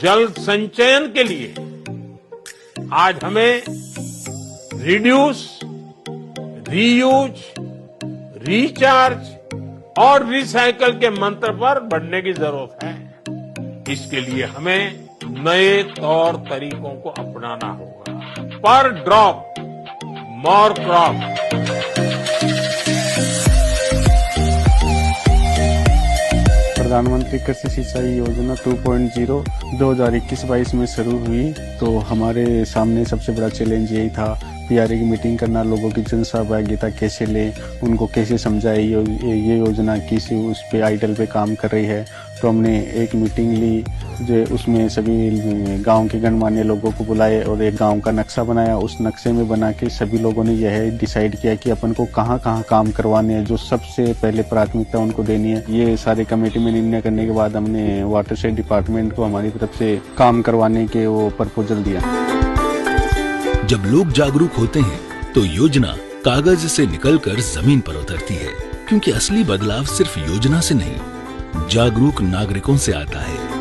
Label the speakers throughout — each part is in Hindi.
Speaker 1: जल संचयन के लिए आज हमें रिड्यूस, रीयूज, रिचार्ज और रिसाइकल के मंत्र पर बढ़ने की जरूरत है। इसके लिए हमें नए तौर तरीकों को अपनाना होगा। पर ड्रॉप मोर क्रॉप।
Speaker 2: प्रधानमंत्री कृषि सिंचाई योजना 2.0 2021-22 में शुरू हुई तो हमारे सामने सबसे बड़ा चैलेंज यही था, पीआरए की मीटिंग करना, लोगों की जन सहभागिता कैसे लें, उनको कैसे समझाए ये योजना किस उस पे आइडल पे काम कर रही है। तो हमने एक मीटिंग ली जो उसमें सभी गांव के गणमान्य लोगों को बुलाए और एक गांव का नक्शा बनाया। उस नक्शे में बना के सभी लोगों ने यह डिसाइड किया कि अपन को कहाँ कहाँ काम करवाने हैं, जो सबसे पहले प्राथमिकता उनको देनी है। ये सारे कमेटी में निर्णय करने के बाद हमने वाटरशेड डिपार्टमेंट को हमारी तरफ से काम करवाने के वो प्रपोजल दिया।
Speaker 3: जब लोग जागरूक होते हैं तो योजना कागज से निकलकर जमीन पर उतरती है, क्योंकि असली बदलाव सिर्फ योजना से नहीं, जागरूक नागरिकों से आता है।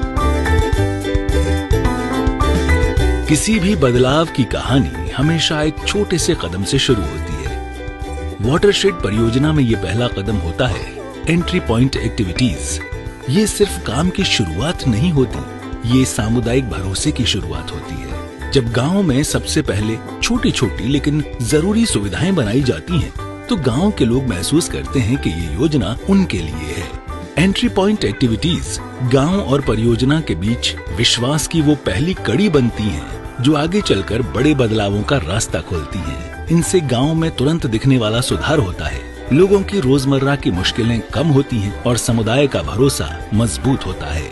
Speaker 3: किसी भी बदलाव की कहानी हमेशा एक छोटे से कदम से शुरू होती है। वाटरशेड परियोजना में ये पहला कदम होता है एंट्री पॉइंट एक्टिविटीज। ये सिर्फ काम की शुरुआत नहीं होती, ये सामुदायिक भरोसे की शुरुआत होती है। जब गांव में सबसे पहले छोटी छोटी लेकिन जरूरी सुविधाएं बनाई जाती हैं, तो गांव के लोग महसूस करते हैं कि ये योजना उनके लिए है। एंट्री पॉइंट एक्टिविटीज गांव और परियोजना के बीच विश्वास की वो पहली कड़ी बनती हैं, जो आगे चलकर बड़े बदलावों का रास्ता खोलती हैं। इनसे गांव में तुरंत दिखने वाला सुधार होता है, लोगों की रोजमर्रा की मुश्किलें कम होती हैं और समुदाय का भरोसा मजबूत होता है।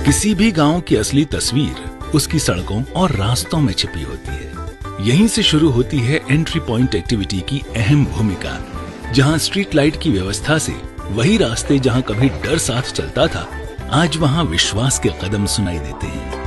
Speaker 3: किसी भी गांव की असली तस्वीर उसकी सड़कों और रास्तों में छिपी होती है। यहीं से शुरू होती है एंट्री पॉइंट एक्टिविटी की अहम भूमिका, जहां स्ट्रीट लाइट की व्यवस्था से वही रास्ते जहां कभी डर साथ चलता था, आज वहां विश्वास के कदम सुनाई देते हैं।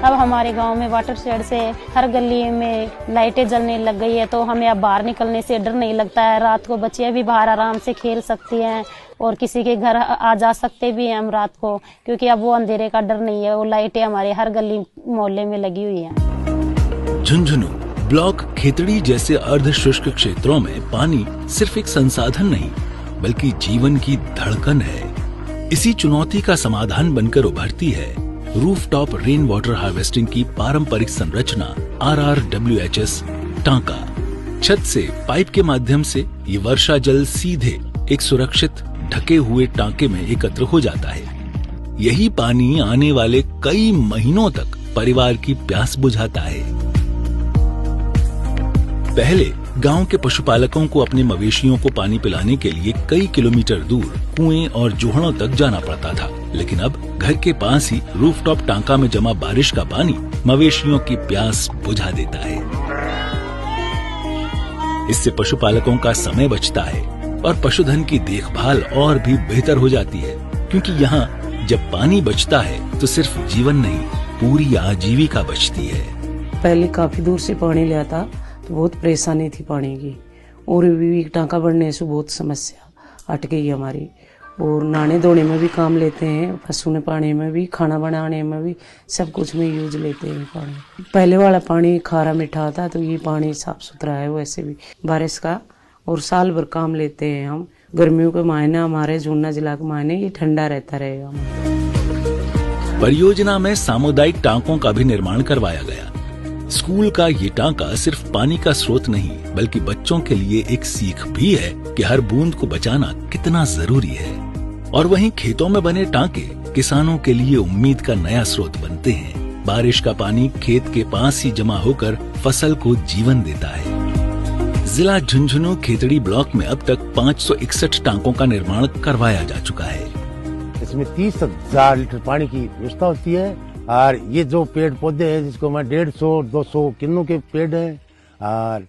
Speaker 4: अब हमारे गांव में वाटरशेड से हर गली में लाइटें जलने लग गई है, तो हमें अब बाहर निकलने से डर नहीं लगता है। रात को बच्चियां भी बाहर आराम से खेल सकती हैं और किसी के घर आ जा सकते भी हैं हम रात को, क्योंकि अब वो अंधेरे का डर नहीं है। वो लाइटें हमारे हर गली मोहल्ले में लगी हुई हैं।
Speaker 3: झुंझुनू ब्लॉक खेतड़ी जैसे अर्ध शुष्क क्षेत्रों में पानी सिर्फ एक संसाधन नहीं, बल्कि जीवन की धड़कन है। इसी चुनौती का समाधान बनकर उभरती है रूफटॉप रेन वाटर हार्वेस्टिंग की पारंपरिक संरचना RRWHS टांका। छत से पाइप के माध्यम से ये वर्षा जल सीधे एक सुरक्षित ढके हुए टांके में एकत्र हो जाता है। यही पानी आने वाले कई महीनों तक परिवार की प्यास बुझाता है। पहले गांव के पशुपालकों को अपने मवेशियों को पानी पिलाने के लिए कई किलोमीटर दूर कुएं और जोहड़ों तक जाना पड़ता था, लेकिन अब घर के पास ही रूफटॉप टांका में जमा बारिश का पानी मवेशियों की प्यास बुझा देता है। इससे पशुपालकों का समय बचता है और पशुधन की देखभाल और भी बेहतर हो जाती है, क्योंकि यहाँ जब पानी बचता है तो सिर्फ जीवन नहीं, पूरी आजीविका बचती है।
Speaker 5: पहले काफी दूर से पानी ले आता तो बहुत परेशानी थी पानी की, और भी टांका बढ़ने से बहुत समस्या हट गई हमारी। और नहाने धोने में भी काम लेते हैं, पशु ने पानी में भी, खाना बनाने में भी, सब कुछ में यूज लेते हैं पानी। पहले वाला पानी खारा मीठा था, तो ये पानी साफ सुथरा है वैसे भी बारिश का, और साल भर काम लेते हैं हम। गर्मियों के महीना हमारे झुंझुनू जिला के महीने ये ठंडा रहता रहेगा।
Speaker 3: परियोजना में सामुदायिक टांकों का भी निर्माण करवाया गया। स्कूल का ये टांका सिर्फ पानी का स्रोत नहीं, बल्कि बच्चों के लिए एक सीख भी है कि हर बूंद को बचाना कितना जरूरी है। और वहीं खेतों में बने टांके किसानों के लिए उम्मीद का नया स्रोत बनते हैं। बारिश का पानी खेत के पास ही जमा होकर फसल को जीवन देता है। जिला झुंझुनू खेतड़ी ब्लॉक में अब तक 561 टांकों का निर्माण करवाया जा चुका है।
Speaker 6: इसमें 30,000 लीटर पानी की व्यवस्था होती है। और ये जो पेड़ पौधे हैं, जिसको मैं 150-200 किन्नू के पेड़ हैं, और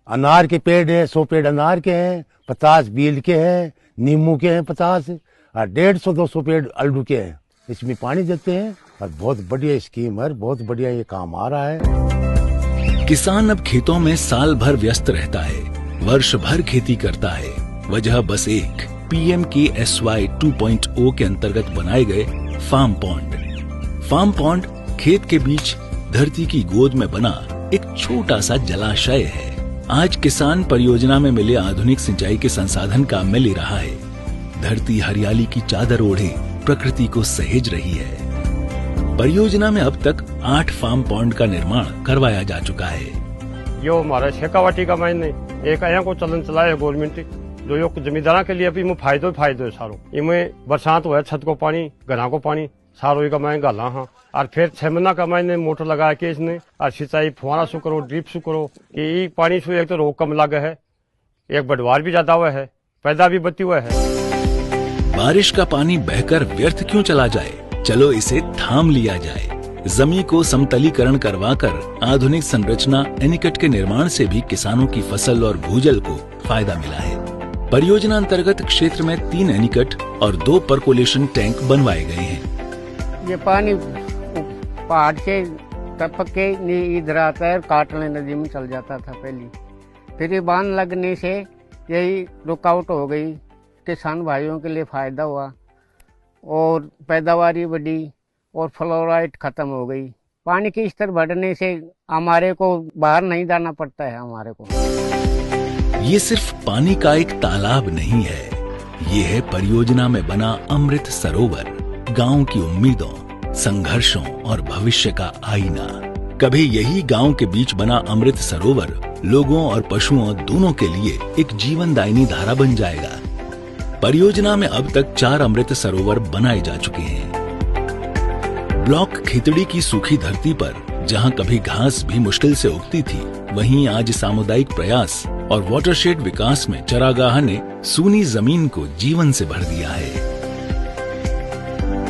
Speaker 6: अनार के पेड़ हैं, 100 पेड़ अनार के हैं, 50 बील के हैं, नींबू के हैं 50, और 150-200 पेड़ अल्डू के हैं। इसमें पानी देते हैं और बहुत बढ़िया स्कीम है, बहुत बढ़िया ये काम आ रहा है।
Speaker 3: किसान अब खेतों में साल भर व्यस्त रहता है, वर्ष भर खेती करता है। वजह बस एक, PMKSY 2.0 के अंतर्गत बनाए गए फार्म पॉन्ड। फार्म पॉन्ड खेत के बीच धरती की गोद में बना एक छोटा सा जलाशय है। आज किसान परियोजना में मिले आधुनिक सिंचाई के संसाधन काम में ले रहा है। धरती हरियाली की चादर ओढ़े प्रकृति को सहेज रही है। परियोजना में अब तक 8 फार्म पॉन्ड का निर्माण करवाया जा चुका है।
Speaker 7: यो हमारा शेखावाटी का मायने एक अया को चलन चलाया है गवर्नमेंट, जो यो जमींदारा के लिए भी फायदो है सारो। इनमें बरसात हुआ छत को पानी, घरा को पानी सारो का मायने गाला हाँ। और फिर 6 महीना का मायने मोटर लगा के इसने और सिंचाई फुहारा शू करो, ड्रिप शू करो कि पानी शू एक तो रोग कम लगे है, एक बढ़वार भी ज्यादा हुआ है, पैदा भी बती हुआ है।
Speaker 3: बारिश का पानी बहकर व्यर्थ क्यों चला जाए, चलो इसे थाम लिया जाए। जमीन को समतलीकरण करवाकर आधुनिक संरचना एनीकट के निर्माण से भी किसानों की फसल और भूजल को फायदा मिला है। परियोजना अंतर्गत क्षेत्र में 3 एनीकट और 2 परकोलेशन टैंक बनवाए गए हैं।
Speaker 8: ये पानी पहाड़ से टपक के इधर आता है, काटने नदी में चल जाता था पहले। फिर ये बांध लगने से यही रुकावट हो गई, किसान भाइयों के लिए फायदा हुआ और पैदावारी बढ़ी और फ्लोराइड खत्म हो गई। पानी की स्तर बढ़ने से हमारे को बाहर नहीं जाना पड़ता है। हमारे को
Speaker 3: ये सिर्फ पानी का एक तालाब नहीं है, ये है परियोजना में बना अमृत सरोवर, गांव की उम्मीदों, संघर्षों और भविष्य का आईना। कभी यही गांव के बीच बना अमृत सरोवर लोगों और पशुओं दोनों के लिए एक जीवनदायिनी धारा बन जाएगा। परियोजना में अब तक 4 अमृत सरोवर बनाए जा चुके हैं। ब्लॉक खेतड़ी की सूखी धरती पर जहां कभी घास भी मुश्किल से उगती थी, वहीं आज सामुदायिक प्रयास और वाटरशेड विकास में चरागाह ने सूनी जमीन को जीवन से भर दिया है।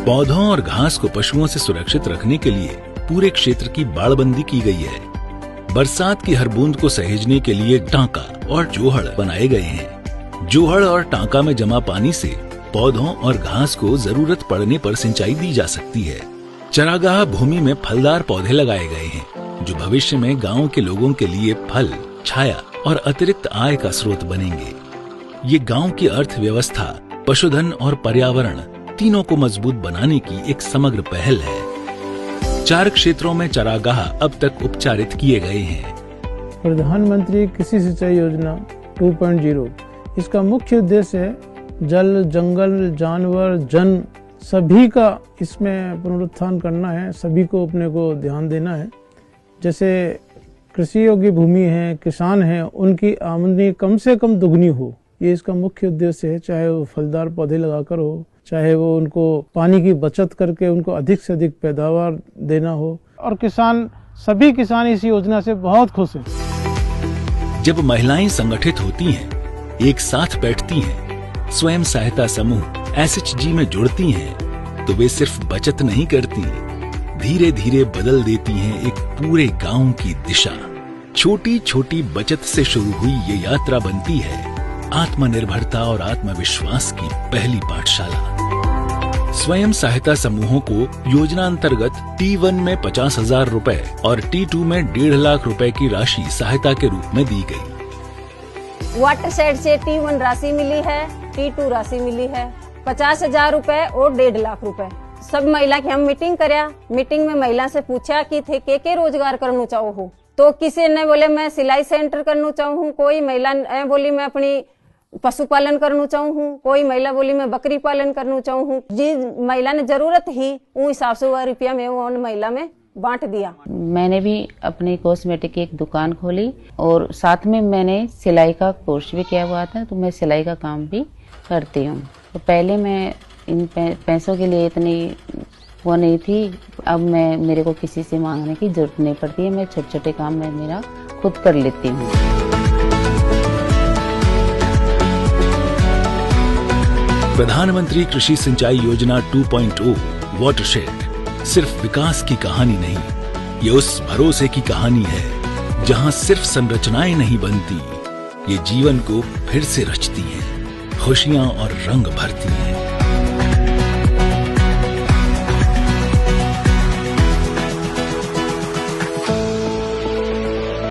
Speaker 3: पौधों और घास को पशुओं से सुरक्षित रखने के लिए पूरे क्षेत्र की बाड़बंदी की गई है। बरसात की हर बूंद को सहेजने के लिए टांका और जोहड़ बनाए गए हैं। जोहड़ और टांका में जमा पानी से पौधों और घास को जरूरत पड़ने पर सिंचाई दी जा सकती है। चरागाह भूमि में फलदार पौधे लगाए गए हैं, जो भविष्य में गांव के लोगों के लिए फल, छाया और अतिरिक्त आय का स्रोत बनेंगे। ये गांव की अर्थव्यवस्था, पशुधन और पर्यावरण तीनों को मजबूत बनाने की एक समग्र पहल है। 4 क्षेत्रों में चरागाह अब तक उपचारित किए गए हैं।
Speaker 9: प्रधानमंत्री कृषि सिंचाई योजना 2.0 इसका मुख्य उद्देश्य है जल, जंगल, जानवर, जन सभी का इसमें पुनरुत्थान करना है, सभी को अपने को ध्यान देना है। जैसे कृषि योग्य भूमि है, किसान है, उनकी आमदनी कम से कम दुगनी हो, ये इसका मुख्य उद्देश्य है। चाहे वो फलदार पौधे लगाकर हो, चाहे वो उनको पानी की बचत करके उनको अधिक से अधिक पैदावार देना हो। और सभी किसान इस योजना से बहुत खुश हैं।
Speaker 3: जब महिलाएं संगठित होती हैं, एक साथ बैठती हैं, स्वयं सहायता समूह SHG में जुड़ती हैं, तो वे सिर्फ बचत नहीं करती, धीरे धीरे बदल देती हैं एक पूरे गांव की दिशा। छोटी छोटी बचत से शुरू हुई ये यात्रा बनती है आत्मनिर्भरता और आत्मविश्वास की पहली पाठशाला। स्वयं सहायता समूहों को योजना अंतर्गत T1 में 50,000 रुपए और T2 में 1.5 लाख रुपए की राशि सहायता के रूप में दी गई।
Speaker 10: वाटरशेड से T1 राशि मिली है, T2 राशि मिली है 50,000 रुपए और 1.5 लाख रुपए। सब महिला की हम मीटिंग करया, मीटिंग में महिला से पूछा कि थे के रोजगार करना चाहो हो, तो किसी ने बोले मैं सिलाई सेंटर करना चाहूँ हूँ, कोई महिला बोली मैं अपनी पशुपालन करना चाहूँ हूँ, कोई महिला बोली मैं बकरी पालन करना चाहूँ हूँ। जिस महिला ने जरूरत ही उस हिसाब से 1 रुपया में उन महिला में बांट दिया।
Speaker 5: मैंने भी अपनी कॉस्मेटिक की एक दुकान खोली और साथ में मैंने सिलाई का कोर्स भी किया हुआ था, तो मैं सिलाई का काम भी करती हूँ। तो पहले मैं इन पैसों के लिए इतनी वो नहीं थी, अब मेरे को किसी से मांगने की जरूरत नहीं पड़ती है। मैं छोटे छोटे काम मैं मेरा खुद कर लेती हूँ।
Speaker 3: प्रधानमंत्री कृषि सिंचाई योजना 2.0 वाटरशेड सिर्फ विकास की कहानी नहीं, ये उस भरोसे की कहानी है जहां सिर्फ संरचनाएं नहीं बनती, ये जीवन को फिर से रचती हैं, खुशियां और रंग भरती हैं।